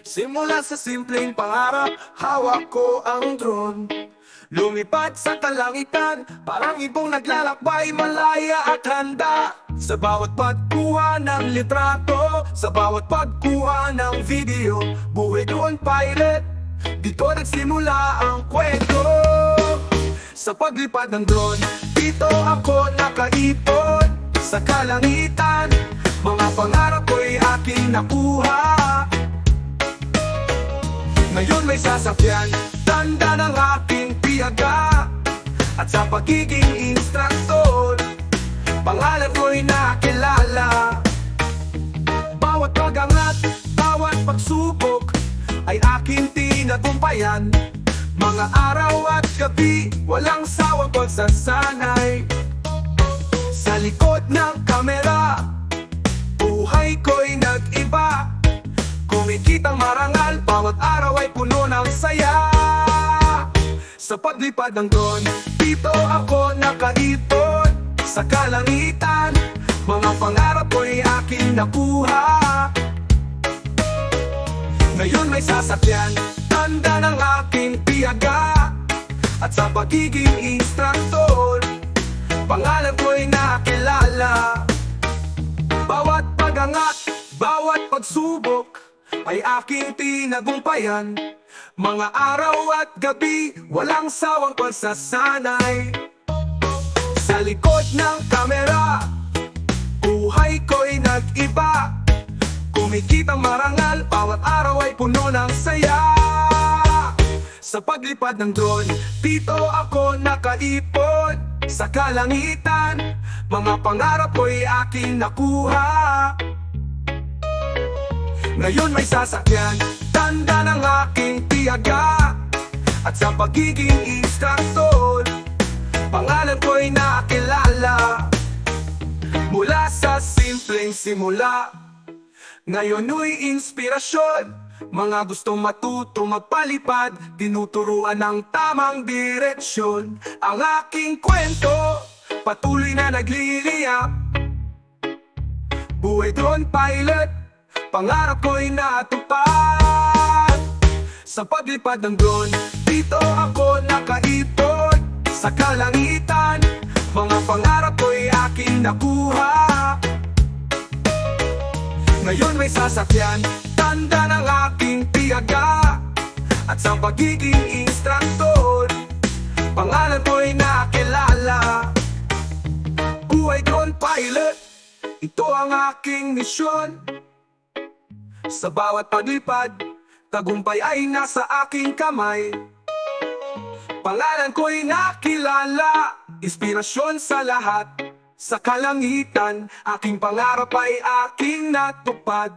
Simula sa simpleng pangarap, hawak ko ang drone. Lumipad sa kalangitan, parang ibong naglalakbay, malaya at handa. Sa bawat pagkuha ng litrato, sa bawat pagkuha ng video, buhay drone pilot, dito nagsimula ang kwento. Sa paglipad ng drone, dito ako nakaipon. Sa kalangitan, mga pangarap ko'y aking nakuha. Ngayon may sasakyan, tanda ng aking piyaga. At sa pagiging instruktor, pangalan ko'y nakilala. Bawat pagangat, bawat pagsubok ay aking tinagumpayan. Mga araw at gabi, walang sawang pagsasanay. Sa likod ng kamera, buhay ko'y nag-iba. Kumikitang marangal, bawat araw ay puno ng saya. Sa paglipad ng drone, dito ako nakaipon. Sa kalangitan, mga pangarap ko'y aking nakuha. Ngayon may sasakyan, tanda ng aking piyaga. At sa pagiging instruktor, pangalan ko'y nakilala. Bawat pagangat, bawat pagsubok ay aking tinagumpayan. Mga araw at gabi, walang sawang pagsasanay. Sa likod ng kamera, buhay ko'y nag-iba. Kumikitang marangal, bawat araw ay puno ng saya. Sa paglipad ng drone, dito ako nakaipon. Sa kalangitan, mga pangarap ko'y aking nakuha. Ngayon may sasakyan, tanda ng aking tiyaga. At sa pagiging instruktor, pangalan ko'y nakilala. Mula sa simpleng simula, ngayon'y inspirasyon. Mga gustong matuto magpalipad, tinuturuan ng tamang direksyon. Ang aking kwento, patuloy na nagliliyap. Buhay drone pilot, pangarap ko'y natupad. Sa paglipad ng drone, dito ako nakaipon. Sa kalangitan, mga pangarap ko'y aking nakuha. Ngayon may sasakyan, tanda ng aking tiyaga. At sa pagiging instruktor, pangalan ko'y nakilala. Buhay drone pilot, ito ang aking misyon. Sa bawat paglipad, tagumpay ay nasa aking kamay. Pangalan ko'y nakilala, inspirasyon sa lahat. Sa kalangitan, aking pangarap ay aking natupad.